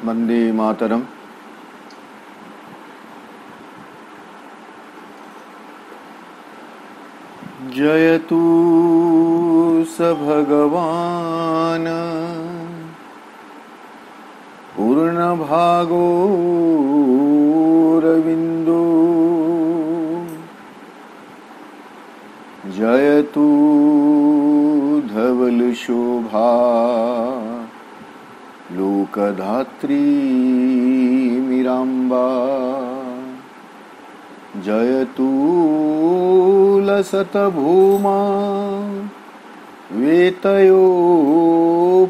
वंदे मातरम। जयतु स भगवान पूर्णभागो रविन्दो। जयतु धवलशोभा लोकधात्री मीराम्बा। जयतु लसतभूमा वेतयो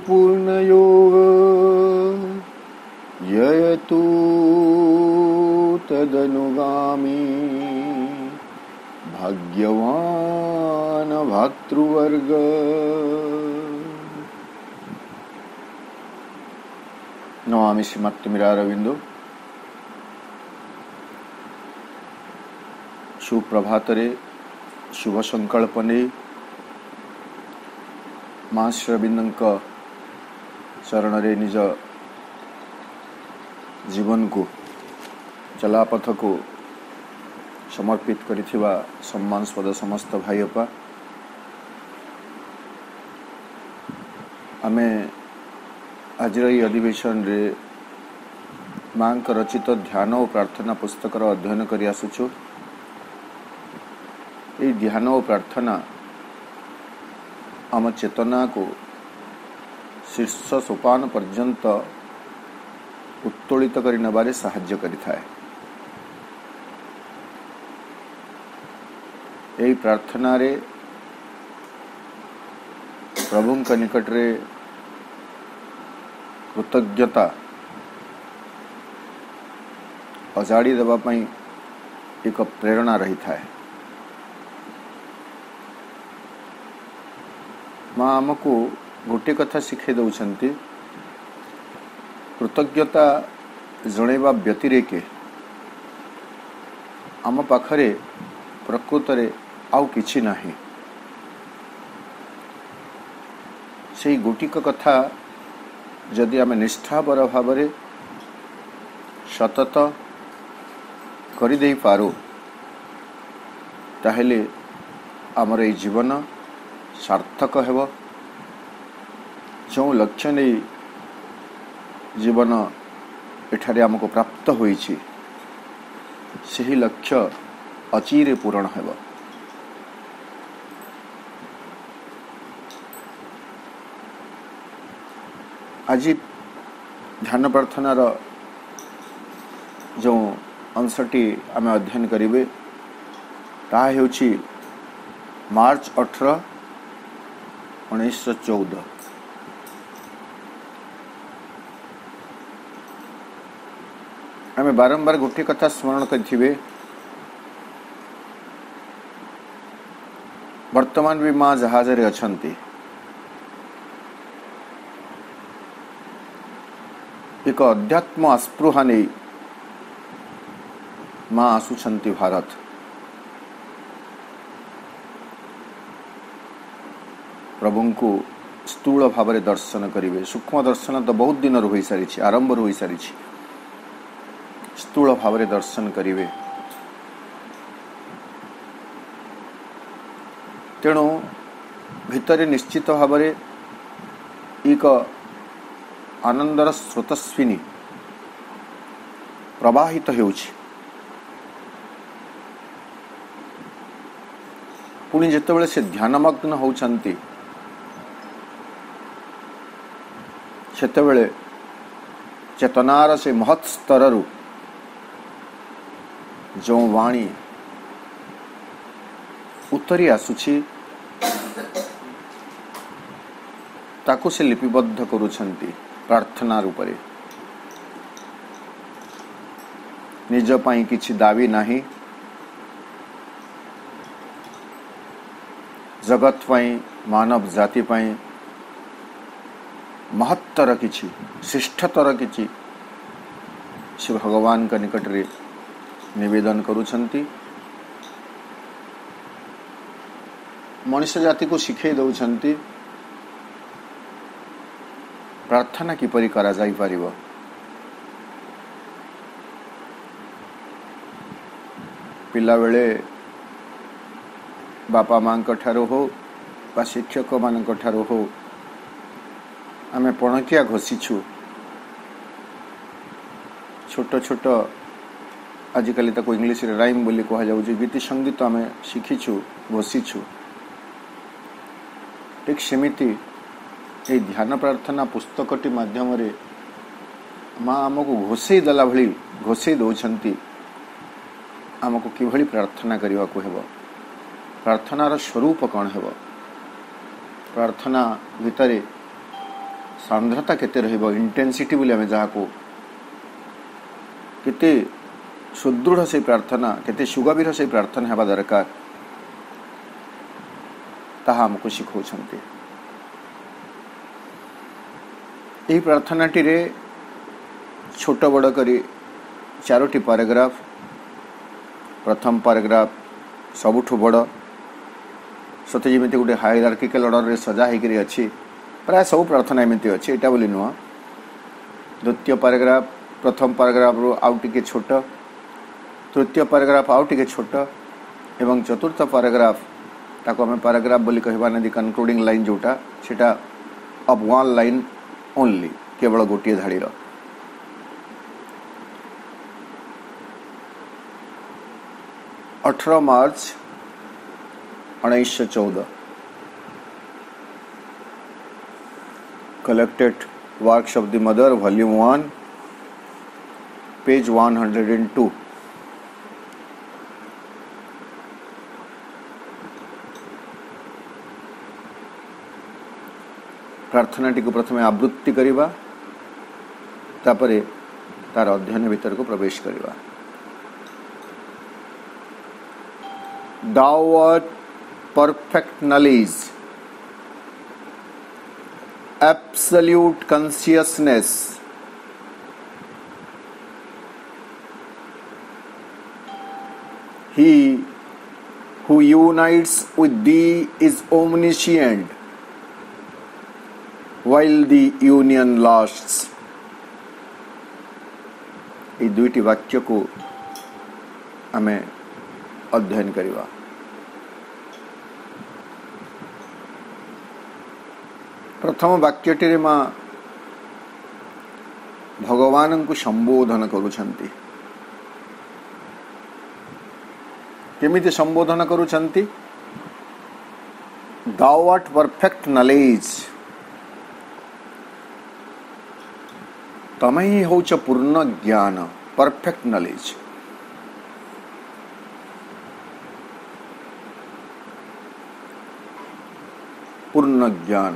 पूर्णयोग। जयतु तदनुगामी भाग्यवान भातृवर्ग। नमामि श्रीमत्तमीरारविंदो। सुप्रभातरे शुभ संकल्प नहीं माँ श्रीअरविंदଙ୍କ शरण रे निज जीवन को चलापथ को समर्पित करिथिबा सम्मानस्पद समस्त भाई अपा आमे आज अधिवेशन रे माँ रचित ध्यान और प्रार्थना पुस्तकर अध्ययन करि आसुछु। ये ध्यान और प्रार्थना आम चेतना को शीर्ष सोपान पर्यंत उत्तोलित करि नबारे साहाय्य करिथाए। यही प्रार्थना रे प्रभु निकट रे कृतज्ञता अजाड़ी देवा पई एक प्रेरणा रही था। माँ आमको गोटे कथा शिखे दौरान कृतज्ञता जणेवा व्यतिरेके आम पाखरे प्रकृतरे आउ किछि नाही। से गोटिक कथा जदि आम निष्ठापर भाव सतत करदे पारो ताहेले आमर ए जीवन सार्थक हेब। जो लक्ष्य नहीं जीवन एठारे आमको प्राप्त होईछि सही लक्ष्य अचिरे पूरण हेब। आज ध्यान प्रार्थनार जो अंशटी आम अध्ययन करिवे ताहा हेउछि मार्च 18, 1914। आम बारंबार गोटे कथा स्मरण करिथिबे। वर्तमान भी माँ जहाज रे अछंती। एक अध्यात्म आस्पृहा नहीं माँ आसुछंती भारत। प्रभु को स्थूल भाव में दर्शन करेंगे। सूक्ष्म दर्शन तो बहुत दिन हो सारी, आरंभ हो सारी। स्थूल भाव में दर्शन करेंगे। तेणु भितर निश्चित भाव में एक आनंदर स्रोतस्विनी प्रवाहित होउछि। पुणी जेतेबेले से ध्यानमग्न होउछंती सेतेबेले चेतनार से महत् स्तररु जो वाणी उत्तरी आसुछि ताकु से लिपिबद्ध करुछंती प्रार्थना रूपरे। निज पाई किछि दावी नाही, जगत पाई मानव जाति पाई महत्तर किछि श्रेष्ठतर किछि श्री भगवान का निकट रे निवेदन करुछंती। मनुष्य जाति को शिखे दौरान प्रार्थना किपरि करा जाई परिबो। पिला बेले बापा मां ठारो हो बा शिक्षक मान ठारो हो आमे पणकिया घोषिछु छोट छोट आजिकल ताको इंग्लिश रे राइम बोली कहा जाउछ गीति संगीत आमे शिखिछु घोषिछु। ठीक सेमिति ए ध्यान प्रार्थना पुस्तकटी माध्यम रे माँ आमको घोषे देला भली घोषे दौछंती आमको किभली प्रार्थना करने को हेबो, प्रार्थनार स्वरूप कौन हेबो, प्रार्थना भितरे सांद्रता केते रहिबो, इंटेंसिटी बोली आमे जहा को केते सुदृढ़ से प्रार्थना केते सुगभीर से प्रार्थना हेबा दरकार ताहा हमको शिखौछंती। यही प्रार्थनाटी रे छोट बड़ करी चारोटी पैराग्राफ, प्रथम पैराग्राफ सबुठु बड़ सते जेमिति गोटे हायरार्किकल ऑर्डर रे सजा होकर अच्छी प्राय सब प्रार्थना एमती अच्छी एटा बोली नुह। द्वितीय पैराग्राफ प्रथम पैराग्राफ रो आउ टिके छोट, तृतीय पैराग्राफ आउ टिके छोट एवं चतुर्थ पैराग्राफ ताको हमें पैराग्राफ बोली कहबा नै कंक्लूडिंग लाइन जोटा सेटा ऑफ वन लाइन ओनली केवल गोटे धाड़ीर। 18 मार्च 1914 collected works of the mother volume 1 page 102। प्रार्थना टी को प्रथमे आवृत्ति करिबा तापरे तार अध्ययन भीतर को प्रवेश करिबा। Thou art perfect knowledge, absolute consciousness, he who unites with thee is omniscient while the union lasts। ये दुईटी वाक्य को आमे अध्ययन करिबा। प्रथम वाक्यटी रे मां भगवान को संबोधन करुछंती। केमिति संबोधन करुछंती? Thou art perfect knowledge, तमे ही होच पूर्ण ज्ञान, परफेक्ट नॉलेज। पूर्ण ज्ञान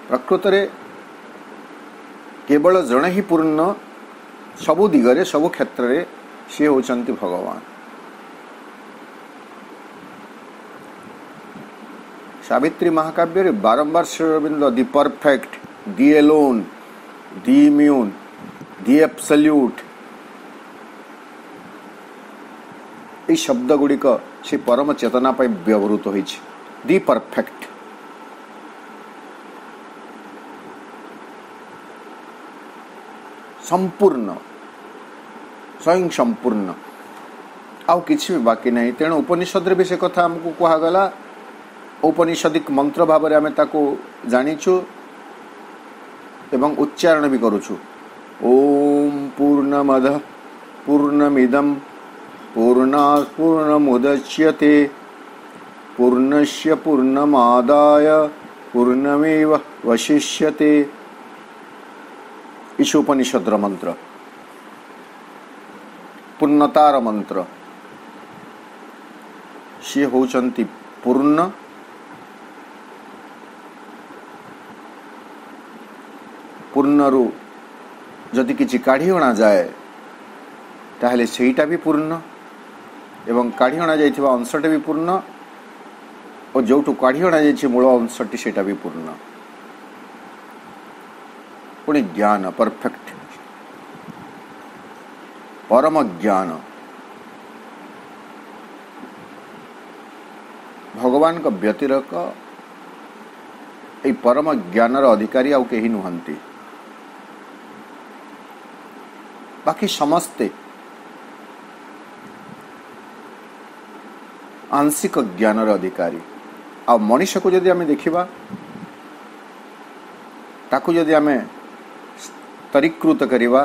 प्रकृत रे केवल जड़े ही पूर्ण सबु दिगरे सबु क्षेत्र रे सी होचंती भगवान। सावित्री महाकाव्य रे बारंबार श्री अरविंद दि परफेक्ट, दि एलोन, दि इम्यून, दि एब्सोल्यूट ये शब्द गुड़िक से परम चेतना पर व्यवहृत होइछि। दि परफेक्ट संपूर्ण, स्वयं संपूर्ण, आउ किछि भी बाकी नहीं। तेणु उपनिषद रे भी से कथा हमको कहा गला, औपनिषदिक मंत्र भाव में आमे ताको जानिछु एवं उच्चारण भी करुछु। ओम पूर्णमदः पूर्णमिदं पूर्णात् पूर्णमुदच्यते पूर्णस्य पूर्णमादाय पूर्णमेव वशिष्यते। ईशोपनिषद मंत्र, पूर्णतार मंत्र, सी होचंती पूर्ण। पूर्णरु जदि किछि काढ़ी अणा जाए ताहले सेईटा भी पूर्ण एवं काढ़ी अणा जाइथिबा अंशटा भी पूर्ण और जोठु काढ़ी अणा जाइछि मूल अंशटी सेटा भी पूर्ण। पुणी ज्ञान परफेक्ट, परम ज्ञान भगवान का व्यतिरक ए परम ज्ञानर अधिकारी आउ केही नुहंती। बाकी समस्ते आंशिक ज्ञानर अधिकारी। आ मनुष्य को जदि आमे देखिबा ताकू जदि आमे स्तरीकृत करिबा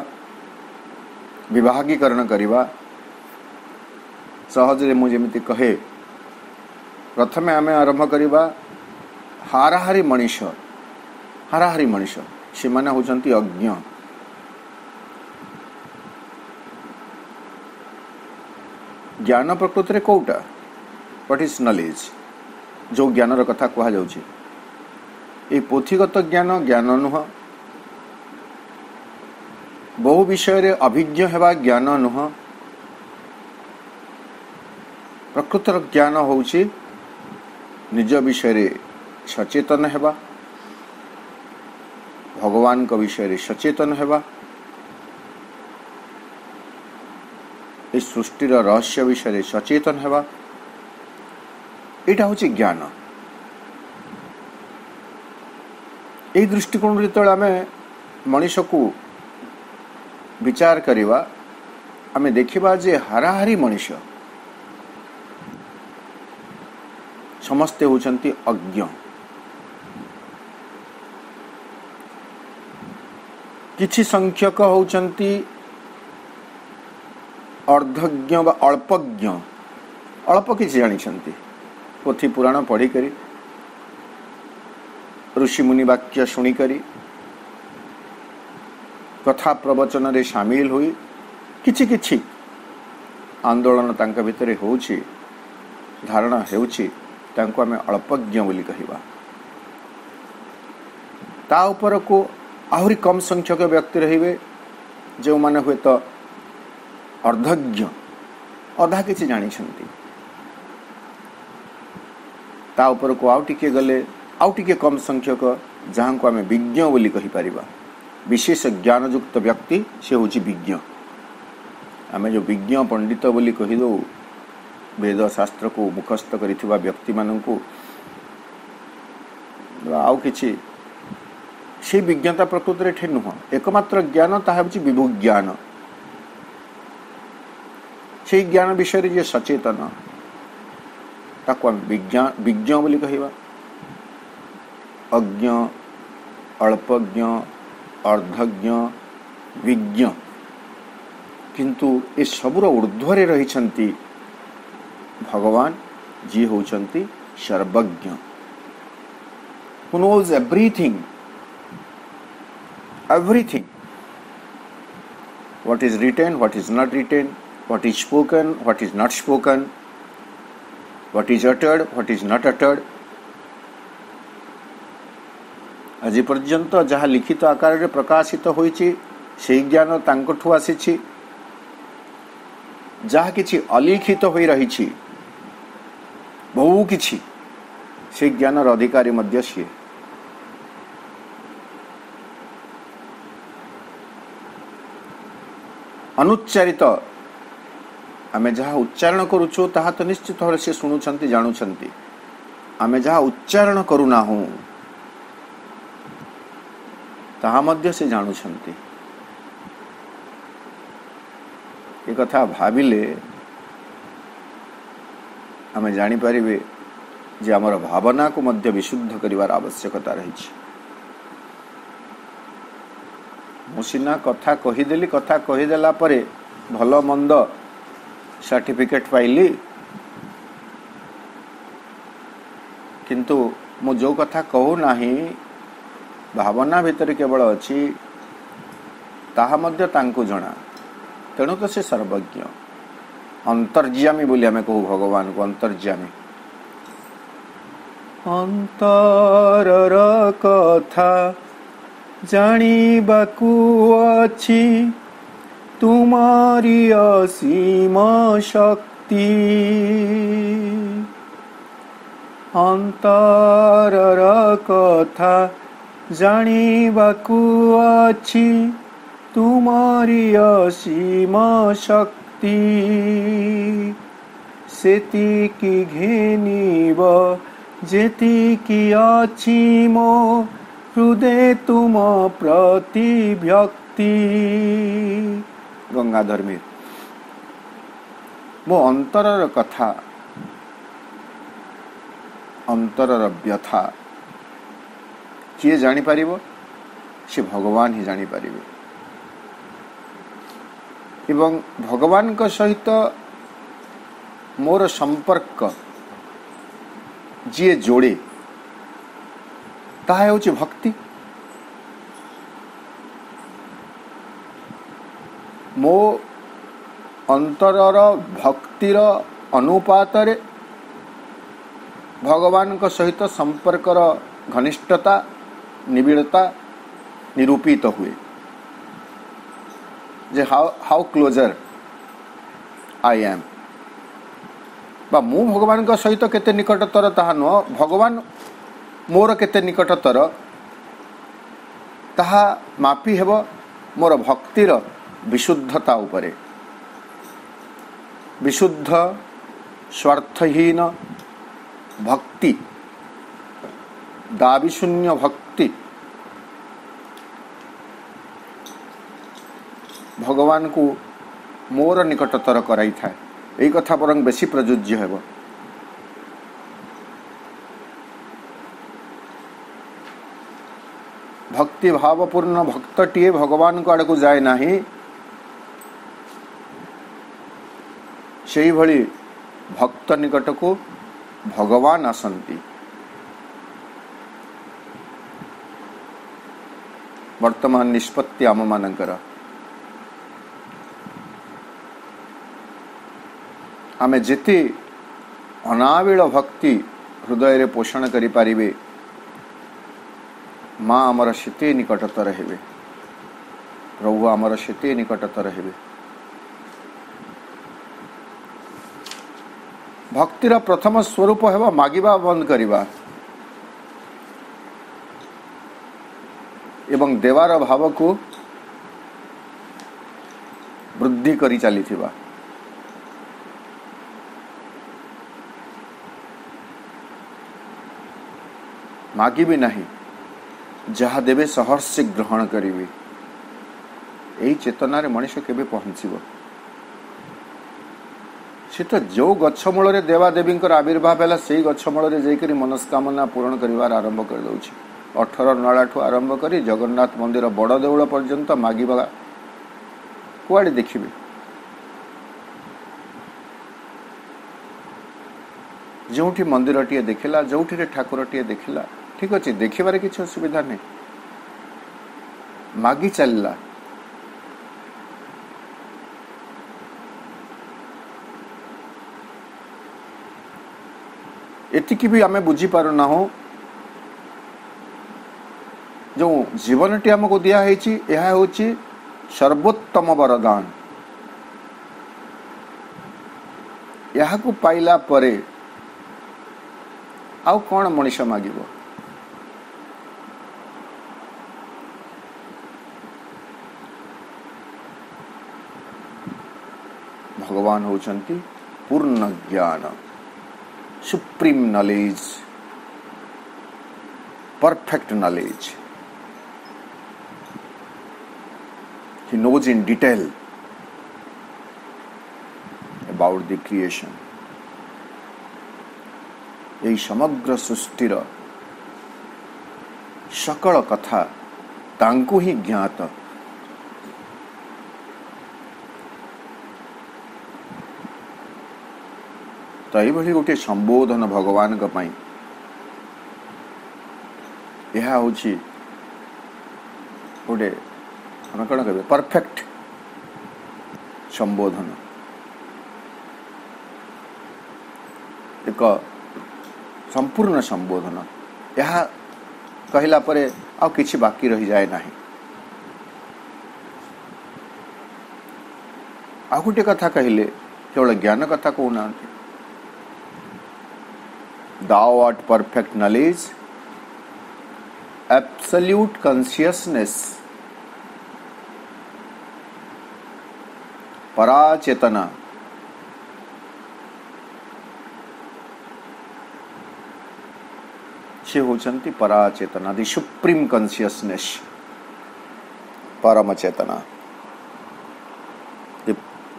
विभागीकरण करिबा सहजरे मु जेमिति कहे प्रथमे आमे आरंभ करिबा हाराहारी मनुष्य से माने होचंती अज्ञ। ज्ञान प्रकृति रे कोउटा व्हाट इज नॉलेज जो ज्ञानर कथा कहा जाउछि ए पोथीगत ज्ञान ज्ञान नुह बहु विषय रे अभिज्ञ हेबा ज्ञान नुह। प्रकृतर ज्ञान होउछि निज विषय रे सचेतन हेबा भगवान को विषय रे सचेतन हेबा इस सृष्टिर रहस्य विषय रे सचेतन हेबा एटा होछि ज्ञान। ए दृष्टिकोण जतले आमे मनुष्य को विचार करिवा आमे देखिबा जे हाराहारी मनुष्य समस्ते होचंती अज्ञ। किछि संख्यक होचंती अर्धज्ञ बा अल्पज्ञ अल्प किछि जानिछंती पोथी पुराण पढ़ी करी ऋषि मुनि वाक्य सुनी करी कथा प्रवचन रे शामिल हुई किछि किछि आंदोलन तांका भितरे होउछि धारणा हेउछि तांको आमे अल्पज्ञ बोली कहिबा। ता ऊपर को आहुरी कम संख्यक व्यक्ति रहिबे जो माने हुए तो अर्धज्ञ अधा किछि जानिछंती। ता ऊपर को आउ टिके गले आउ टिके कम संख्यक जहां को आमे विज्ञ बोली कहि परिबा। विशेष ज्ञान युक्त व्यक्ति से होछि विज्ञ। आमे जो विज्ञ पंडित बोली कहि दो वेद शास्त्र को मुखस्थ करिथिबा व्यक्ति माननकु आउ किछि से विज्ञता प्रकृति रे ठेनुह एकमात्र ज्ञान ताहा होछि विभु ज्ञान। से ज्ञान विषय रे जे सचेतन ताको हम विज्ञ बोली कहिबा। अज्ञ अल्पज्ञ अर्धज्ञ विज्ञ किंतु ए सबुर ऊर्ध्वरे रहिछंती भगवान जी होचंती सर्वज्ञ who knows everything what is written, what is not written, what is spoken, what is not spoken, what is uttered, what is not uttered। आज पर्यंत जहाँ लिखित आकार रे प्रकाशित होइछि से ज्ञान तांकठु आसीछि जहाँ किछि अलिखित होई रहिछि बहु किछि से ज्ञानर अधिकारी मध्य सिए। अनुच्चारित आमे जहाँ उच्चारण करूछु ताहा तो निश्चित भाव से शुणुछंती जानुछंती आमे जहाँ उच्चारण करूना हूँ ताहा मध्य से जानुछंती। ए कथा भाबिले आमे जानि परिबे जे हमर भावना को मध्य विशुद्ध करिवार आवश्यकता रही। मुसिना कथा कहीदेली कथा कहीदेला परे भल मंद सर्टिफिकेट पाइली किंतु मु जो कथा कहू नाही भावना भितर केवल अछि ताहा मध्य तांको जणा तेणु तो से सर्वज्ञ अंतर्ज्यामी बोली आमे कहू भगवान को अंतर्ज्यामी। अंतरर कथा जानिबाकु अछि तुमारी असीम शक्ति। अंतरर कथा जानिबाकु अछि तुमारी असीम शक्ति। सेतिकी घेनिब जेतिकी अछि मो हृदय तुम प्रति भक्ति। गंगाधर मीर। मो अंतरर कथा, अंतरर व्यथा किए जानी पारिबो? से भगवान ही जानी पारिबे। एवं भगवान का सहित मोर संपर्क जी जोड़े ताहा होची भक्ति। मो अंतरर भक्तिर अनुपात रे भगवान का सहित संपर्कर घनिष्ठता निबिड़ता निरूपित हुए। जे हाउ क्लोजर आई एम, बा मु भगवान का सहित केते निकटतर ताहा न, भगवान मोर केते निकटतर ताहा मापी हेब मोर भक्तिर विशुद्धता उपरे। विशुद्ध स्वार्थहीन भक्ति, दाविशून्य भक्ति भगवान को मोर निकटतर कराई था। यही कथा बरंग बेसी प्रयोज्य हेब। भक्ति भावपूर्ण भक्तटीए भगवान को आड़ को जाए नाही, सेही भली भक्त निकट को भगवान आसंती। वर्तमान निष्पत्ति आम मानकर आमे जेते अनाविल भक्ति हृदय रे पोषण करि पारिबे, माँ आमर सेते निकटतर हेबे, प्रभु आमर सेते निकटतर हेबे। भक्तिर प्रथम स्वरूप हेबा मागिबा बंद करिबा एवं देवार भाव को वृद्धि करी चलीथिबा। मागिबी नहीं, जहा देवे सहर्ष से ग्रहण करिबी। एही चेतनारे मनुष्य केबे पहुंचीबो? से तो जो गछमूल रे देवादेवी आविर्भाव है से गछमूल जाकर मनस्कामना पूरण कर आरंभ कर दउछि। 18 नळाठू आरंभ करी जगन्नाथ मंदिर बड़ देउल पर्यंत मागिबा कुआडे देखिबे। जोठी मंदिरटीए देखिला, जोठी ठाकुरटीए देखिला, ठीक अच्छे, देखिबार किसी असुविधा नहीं, मागी चलला। एतिकी भी आमे बुझी पारु ना हो जो जीवनटी आमको दिया है यह होची सर्वोत्तम वरदान। यह को पाइला परे आउ कौन मनुष्य मागिबो? भगवान होचंती पूर्ण ज्ञान, supreme knowledge, perfect knowledge. He knows in detail about the creation. यही समग्र सृष्टिर सकल कथा तांकु ही ज्ञात। तो यही गोटे संबोधन भगवान का पाई यह होची गोटे हम कौन कहे परफेक्ट संबोधन, एक संपूर्ण संबोधन। यह कहला परे आ किछि बाकी रही जाए नहीं। आ गोटे कथा कहले केवल ज्ञान कथा कहना, Thou art perfect knowledge, absolute consciousness, पराचेतना, सी होचंती पराचेतना, दी सुप्रीम कॉन्शियसनेस, परम चेतना।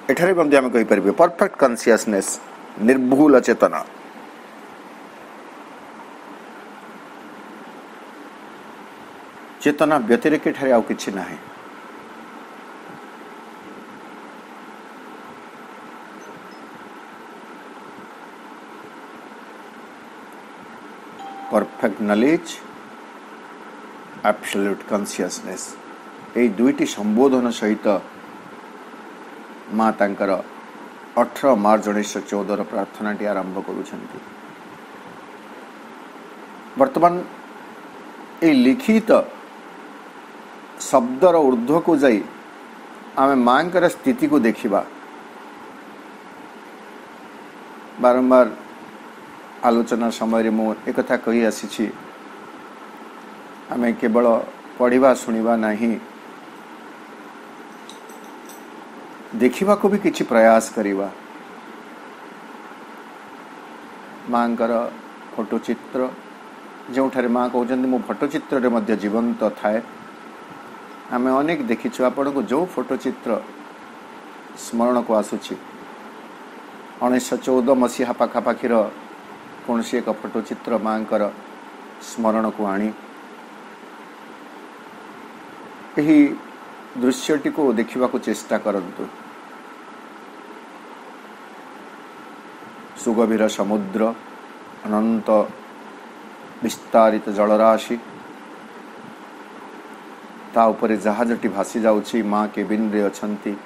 एठारे बंदे आम कहि परिबे परफेक्ट कॉन्शियसनेस, निर्भूल चेतना। चेतना व्यतिरेक एठारे आउ किछि नाही। परफेक्ट नॉलेज, एब्सोल्यूट कॉन्शियसनेस, ए दुईटी संबोधन सहित माँ तांकर 18 मार्च 1914 प्रार्थना टी आरंभ करुछंती। वर्तमान ए लिखित शब्दर ऊर्ध्व को जाई आमे मांकर स्थिति को देखिबा। बारंबार आलोचना समय मु एक कथा कही आसी, आमे केवल पढ़िबा सुनिबा नहीं, देखिबा को भी किछि प्रयास करिबा। मांकर फोटोचित्र जोठारे माँ कहते मो फोटोचित्र रे मध्य जीवंत थाए। आमे अनेक देखिछु, आपण को जो फोटोचित्र स्मरण को आसुछि 1914 मसीहा पाखापाखिर कौन सी एक फोटोचित्र मांकर स्मरण को आनी यही दृश्यटी को देखिबा को चेष्टा करंतु। सुगभीर समुद्र, अनंत विस्तारित जलराशि, ता उपरे जहाजटी भासी जाउछि, माँ केबिन रे अछंती,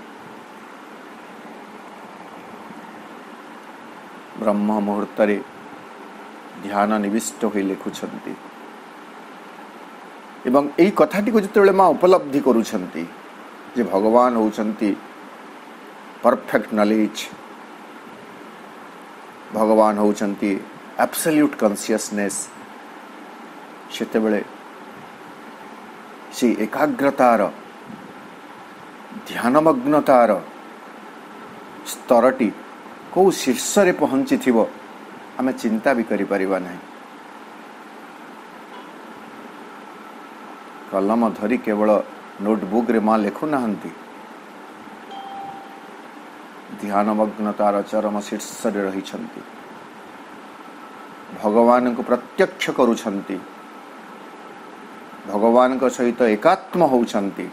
ब्रह्म मुहूर्त रे ध्यान निविष्ट होई लिखुछंती। एवं एई कथाटी को जितेबेले माँ उपलब्धि करुछंती जे भगवान होउछंती परफेक्ट नॉलेज, भगवान होउछंती एब्सोल्यूट कॉन्शियसनेस, सेतेबेले से एकाग्रतार ध्यानमग्नतार स्तरटी को शीर्ष रे पहुंची थिबो आमे चिंता भी करि परिबा नहीं। कलम धरी केवल नोटबुक रे माँ लेखु नाहंती, ध्यानमग्नतार चरम शीर्ष रे रहिछंती, भगवान को प्रत्यक्ष करुछंती, भगवान को सहित एकात्म होउछंती,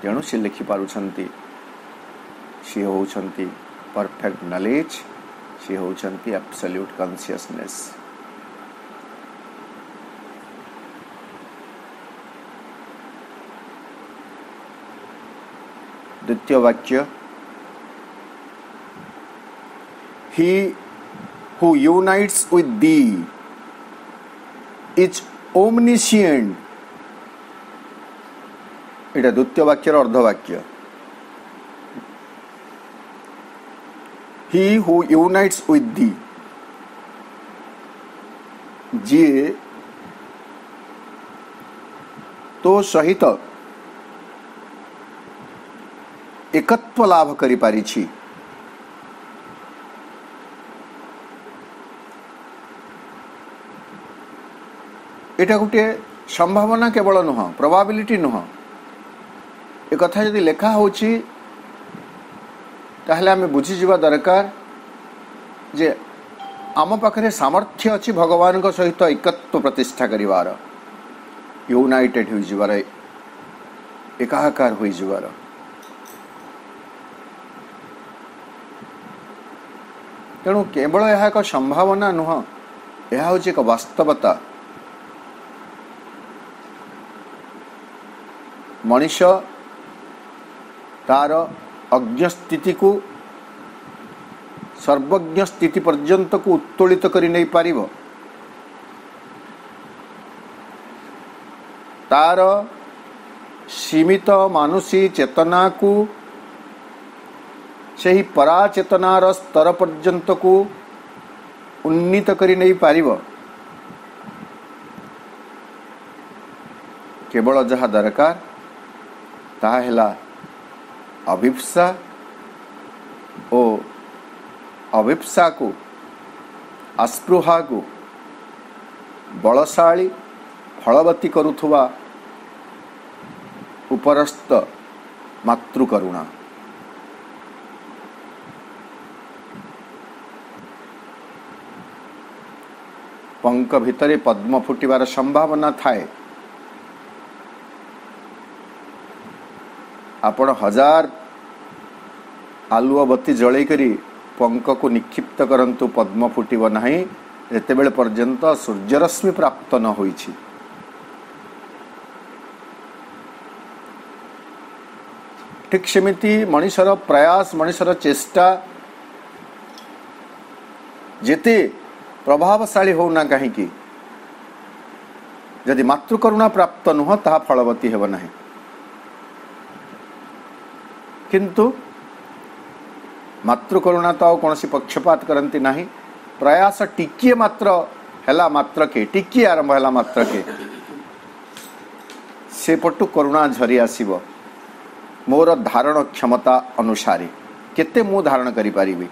तेणु से लिखि पारुछंती सी होउछंती परफेक्ट नॉलेज, सी होउछंती एब्सोल्यूट कॉन्शियसनेस। द्वितीय वाक्य, he who unites with thee is omniscient। एटा द्वितीय वाक्यर अर्धवाक्य। he who unites with thee, जी तो सहित एकत्व लाभ करि पारिछि। एटा गोटे संभावना केवल नुह, प्रोबाबिलिटी नुह। एक कथा यदि लेखा होछि ताहले आमे बुझी जिबा दरकार जे आम पाखरे सामर्थ्य अछि भगवान को सहित एकत्व प्रतिष्ठा करिवार, यूनाइटेड होई जिबार, एकाकार होई जिबार। तेणु केवल यह एक संभावना नुह, यह हूँ एक वास्तवता। मनीष तार अज्ञ स्थिति को सर्वज्ञ स्थिति पर्यंत को उत्तोलित करि नहीं पारिबो। तार सीमित मानुषी चेतना को सही पराचेतनार स्तर पर्यंत को उन्नीत करि नहीं पारिबो। केवल जहा दरकार ताहा हेला अभिप्सा ओ अभिप्सा को, अस्पृहा को बलशाली फलवती करुथुवा उपरस्त मातृकरुणा। पंख भितरे पद्म फुटिबार संभावना थाए। आपण 1000 आलुआ बत्ती जलई करी पंख को निक्षिप्त करंतु पद्म फुटिब नहीं जेतेबेले पर्यंत सूर्यरश्मि प्राप्त न होईछि। ठीक सेमिति मनुष्यर प्रयास मनुष्यर चेष्टा जेते प्रभावशाली होना कहीं जदि मातृकरुणा प्राप्त नुह ताहा फलवती हेब नहीं। किंतु मातृकरुणा तो कौन पक्षपात करती नहीं। प्रयास टिकिए मात्र हैला मात्र के टिकिए आरंभ हैला मात्र के से पटु करुणा झरी आसीबो। मोर धारण क्षमता अनुसारे केते मु धारण करि परिबी।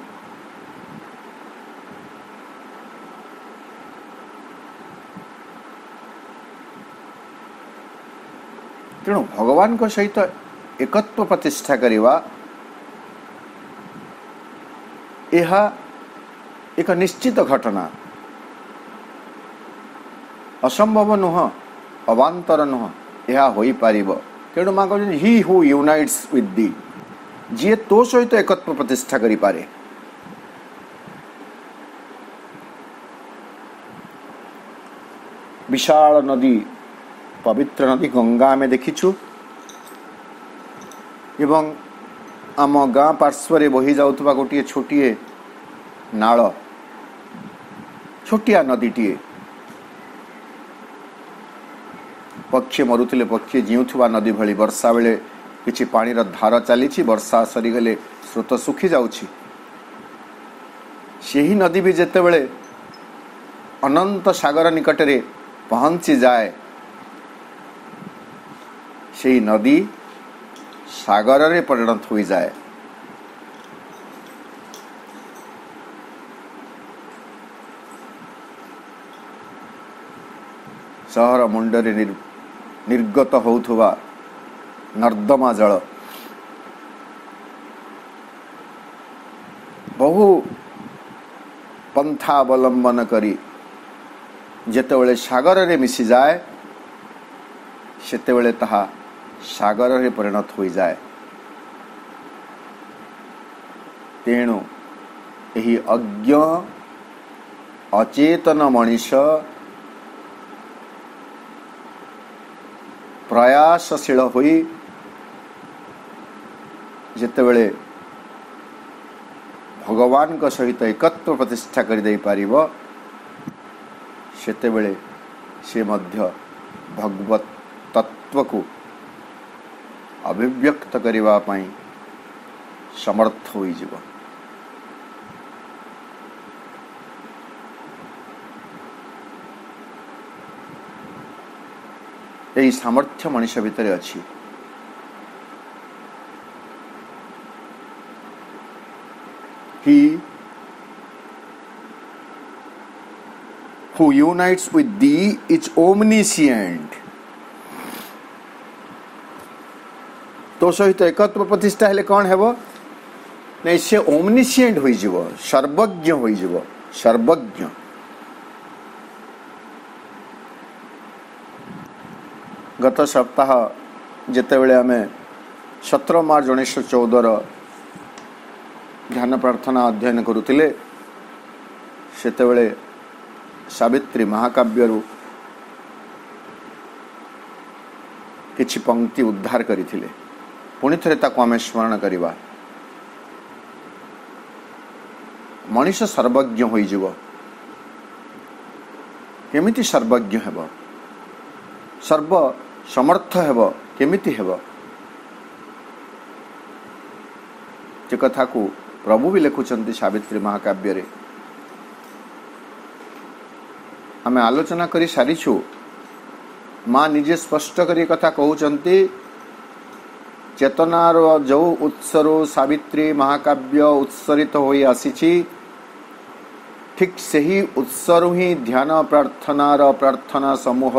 तेणु भगवान को सहित एकत्व प्रतिष्ठा करिवा यह एक निश्चित घटना। असंभव नुह अवांतर नुह यह होई पारिबो। तेणु माँ कहते he who unites with the जी तो सहित एकत्व प्रतिष्ठा करि पारे। विशाल नदी पवित्र नदी गंगा में देखिछु एवं आम गाँ पार्श्व बही जाउथबा गोटे छोटिए नाल छोटिया नदीटीए पक्षी मरुथिले पक्षी जीउथबा नदी भली वर्षा बेले किछि पानीर धार चली वर्षा सरीगले स्रोत सुखी जाउछि। सेही नदी भी जेतेबेले अनंत सागर निकटरे पहुंची जाए सेही नदी सागर रे परिणत हो जाए। सहर मुंडरे निर्गत होउथुवा नर्दमा जल बहु पंथा अवलंबन करी जेतेबेले सागर रे मिसी जाए सेतेबेले ताहा सागर रे परिणत हो जाए। तेणु एही अज्ञ अचेतन मनीष प्रयासशील होई जेतेबेले भगवान को सहित एकत्व प्रतिष्ठा कर दे पारिबो सेतेबेले से मध्य भगवत तत्व को अभिव्यक्त करिवा पई समर्थ होई जिवो। यही सामर्थ्य मनुष्य भितर अछि। He who unites with thee is omniscient। तो सहित एकत्व प्रतिष्ठा हेले कौन हेबो नहीं से ओमनिशिएंट होई जिवो सर्वज्ञ होई जिवो सर्वज्ञ। गत सप्ताह जेतेबेले आमे 17 मार्च 1914 ध्यान प्रार्थना अध्ययन करुथिले सेतेबेले सावित्री महाकाव्यरु किछि पंक्ति उद्धार करिथिले। पुणी थे ताको आमे स्मरण करिबा। मनुष्य सर्वज्ञ होई जिवो केमिति सर्वज्ञ हेबो सर्व समर्थ हेबो केमिति हेबो जे कथा को प्रभु भी लिखुचंती सावित्री महाकाव्य रे। आमे आलोचना करी सारिछु। माँ निजे स्पष्ट करी कथा कहउचंती चेतनार जो उत्सरो सावित्री महाकाव्य उत्सरित होई आसीछि ठीक से ही उत्सरू ही ध्यान प्रार्थनार प्रार्थना समूह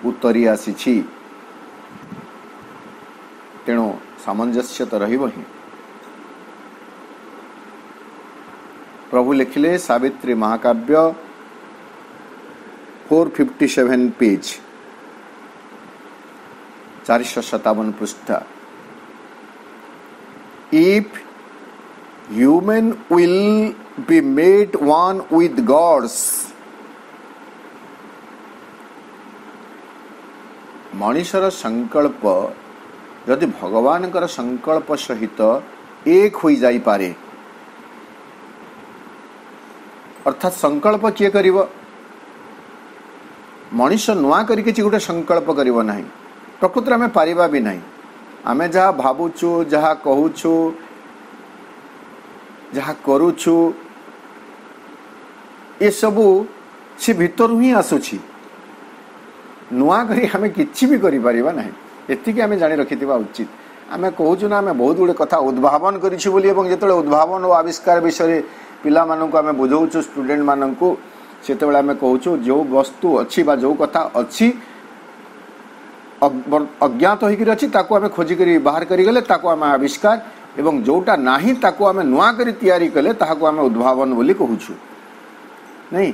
उतरी आसी। तेणु सामंजस्य तो रहिबो ही। प्रभु लिखिले सावित्री महाकाव्य 457 पेज 457 पृष्ठ। If human will be made one with God's, मनुष्यर संकल्प यदि भगवान संकल्प सहित एक हो जाई पारे, अर्थात संकल्प किए करिवो? मनुष्य नुआ करिके गोटे संकल्प करिवो नाही। प्रकृति आमे पारिबा भी नाही। आमे जहा भाबुछु, जहा कहूछु, जहा करूछु, ये सबू से भीतर ही आसुछि। नुआ करी आमे किछि भी करि परिबा नाही। एतिके आमे जानि रखिथिबा उचित। आमे कहूछु ना, आमे बहुत गुडे कथा उद्भावन करिछु बोली, एवं जेतले उद्भावन और आविष्कार विषय पिला माननकु आमे बुझौछु, स्टूडेंट माननकु सेतेबेले आमे कहूछु जो वस्तु अछि बा जो कथा अछि अज्ञात होइकरी अछि ताकू आमे खोजी करी बाहर करी गले, ताकू आमे आविष्कार, एवं जोटा नाही ताकू आमे नुआ करी तयारी कले ताकू आमे उद्भावन बोली कहूछु। नहीं,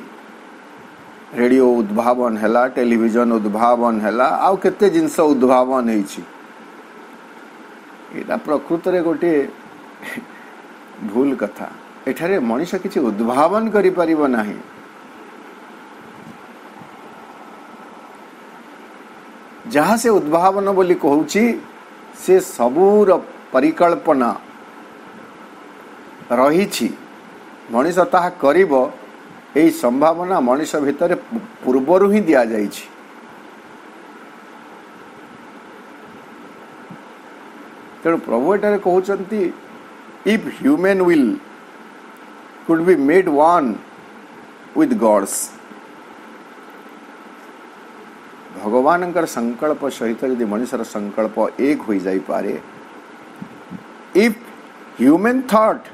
रेडियो उद्भावन हैला, टेलीविजन उद्भावन हैला, आउ केते जिंस उद्भावन हेछि। एटा प्रकृत रे गोटे भूल कथा। एठारे मनुष्य किछि उद्भावन करि परिबो नाही। जहाँ से उद्भावन बोली कहूछि से सबूर परिकल्पना रही। मनुष्य ताहा करिबो एई संभावना मनुष्य भितर पूर्वरु ही दिया जाइछि। तेणु प्रभु एटारे कहउचंती if human will could be made one with God's, भगवान संकल्प सहित यदि मनुष्यर संकल्प एक हो जाई पारे, if human thought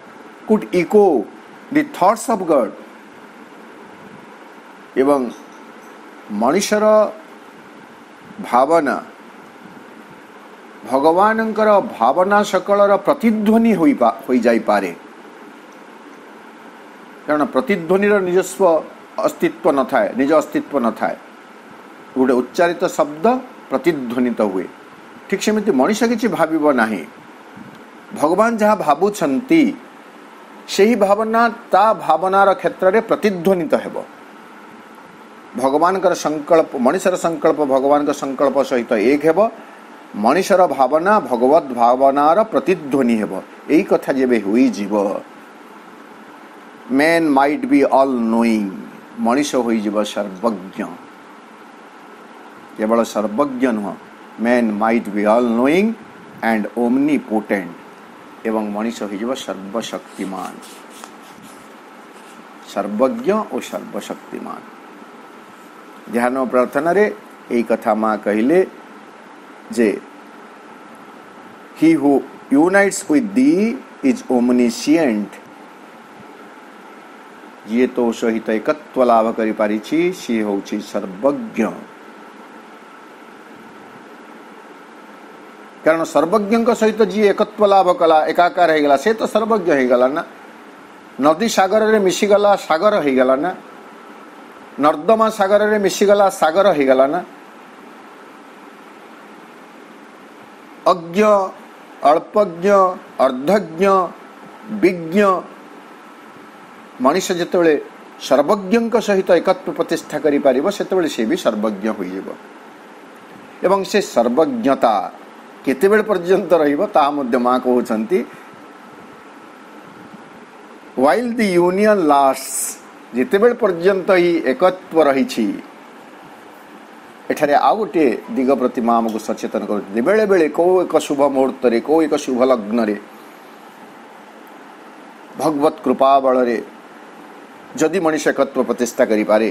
could echo the thoughts of God, एवं मनुष्यर भावना भगवान भावना सकलर प्रतिध्वनि हो जाई पारे। कारण प्रतिध्वनिर निजस्व अस्तित्व न थाए, निज अस्तित्व न थाए। गोटे उच्चारित शब्द प्रतिध्वनित हुए। ठीक सेमिति मनुष्य किछि भाबिबो नाही। भगवान जहाँ भाबुछंती सेही भावना ता भावनार क्षेत्र में प्रतिध्वनित हेबो। भगवान संकल्प, मनुष्यर संकल्प भगवान संकल्प सहित एक हेबो। मनुष्यर भावना भगवत भावनार प्रतिध्वनि हेबो। एई कथा जेबे हुई जीव, man might be all knowing, मनुष्य होई जीव सर्वज्ञ। केवल सर्वज्ञ नुह, man might be all knowing and omnipotent, एवं मनुष्य हो सर्वशक्तिमान। सर्वज्ञ और सर्वशक्तिमान। ध्यान प्रार्थना रे यही कथा माँ कहले जे he who unites with the is omniscient, ये तो सहित एकत्व लाभ करि पारिछि, सी होछि सर्वज्ञ। कारण सर्वज्ञ सहित जी एकत्व लाभ कला, एकाकार हो गला, से तो सर्वज्ञ हो गला ना। नदी सागर रे मिशीगला, सागर हो गला ना। नर्दमा सागर रे मिशीगला, सागर हो गला ना। अज्ञ, अल्पज्ञ, अर्धज्ञ, विज्ञ मनुष्य जितेबाला सर्वज्ञ सहित एकत्व प्रतिष्ठा करि पारिबो, सेतेबाला से भी सर्वज्ञ होई जेबो। एवं से सर्वज्ञता केतेबेल पर्यंत रहिबो ता मध्य मां कहउछंती, व्हाइल द यूनियन लास्ट्स, जेतेबेल पर्यंत ही एकत्व रहिछि। एठारे आउ गोटे दिग प्रति मां हमको सचेतन कर, बेले बेले को एक शुभ मुहूर्त रे, को एक शुभ लग्न रे भगवत कृपा बल रे जदि मनुष्य एकत्व प्रतिष्ठा करि पारे,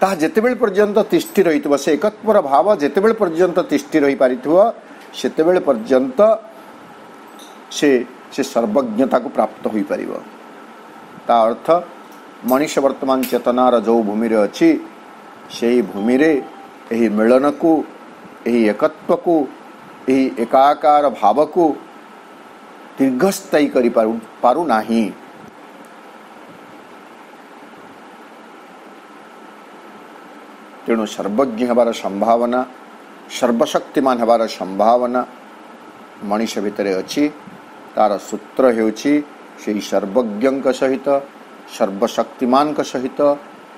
ता जेतेबेल पर्यंत तिष्ठि रहितबो, से एकत्वर भाव जेतेबेल पर्यंत तिष्ठि रहि पारिथबो, सेतेबेल पर्यंत से सर्वज्ञता को प्राप्त होई पारिबो। ता अर्थ मनीष वर्तमान चेतनार जो भूमि रे अच्छी से भूमि रे एही मिलन को, एही एकत्व को, एही एकाकार भाव को दीर्घस्थायी करि पारु नाही। तेणु सर्वज्ञ हबार संभावना, सर्वशक्तिमान हबार संभावना मनीष भितर अच्छी। तार सूत्र हेउछि सेही सर्वज्ञ सहित, सर्वशक्तिमान सहित,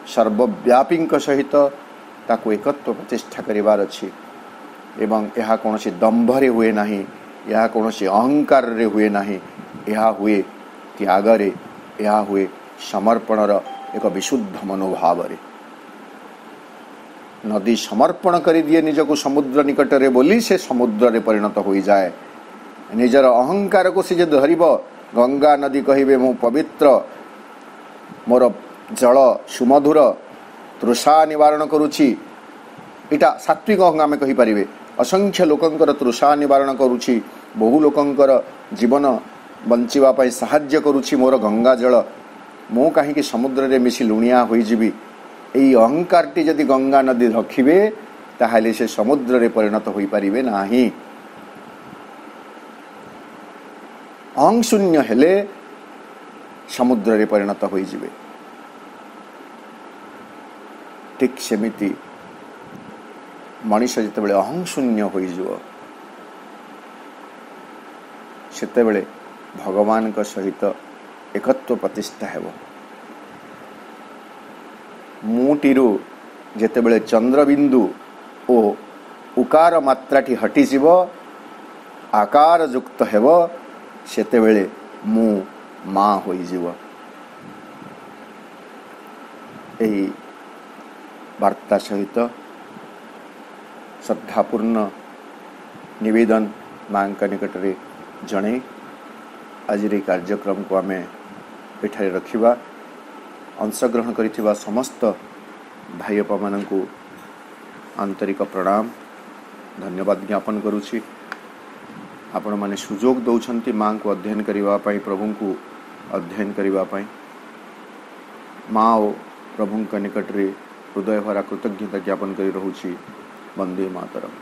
सर्वव्यापी सहित ताकू एकत्व प्रतिष्ठा करिवार अछि। एवं यह कौन दंभरे हुए नहीं, यह कौन अहंकार रे हुए नहीं, यह हुए त्याग रे, यह हुए समर्पणर एक विशुद्ध मनोभाव रे। नदी समर्पण कर दिए निजको समुद्र निकट रे बोली से समुद्र रे परिणत हो जाए। निजर अहंकार को से धरिब, गंगा नदी कहिबे मु पवित्र, मोर जल सुमधुर, तृषा निवारण करुछि, इटा सात्विक अहंगार में कहि परिबे। असंख्य लोकंकर तृषा निवारण करुछि, बहु लोकंकर जीवन बंचिबा पई सहाय्य करुछि मोर गंगा जल, मु काहीकि समुद्र रे मिसी लुणिया होई जिबि। एई अहंकारटी जदि गंगा नदी रखिबे ताहाले से समुद्र रे परिणत होई परिबे नाही। अहं शून्य हेले समुद्र रे परिणत होई जिबे। ठीक सेमिति मनीष जितेबले अहं शून्य होई जिवो सेतेबले भगवान का सहित एकत्व प्रतिष्ठा हेबो। मुटिरु जेतेबले चंद्रबिंदु ओ उकार मात्राटी हटी जिवो, आकार युक्त हेबो, सेतेबले मु माँ होई जिवो। एही वार्ता सहित श्रद्धापूर्ण निवेदन माँ निकट रे जणे आज कार्यक्रम को आमे एठारे रखिबा। अंशग्रहण करिथिबा समस्त भाई बापा माननकु आंतरिक प्रणाम धन्यवाद ज्ञापन करुछि। आपण माने सुजोग दौछंती माँ को अध्ययन करिबा पई, प्रभु को अध्ययन करिबा पई। माँ और प्रभु निकट रे हृदय भरा कृतज्ञता ज्ञापन करी रहुछि। वंदे मातरम।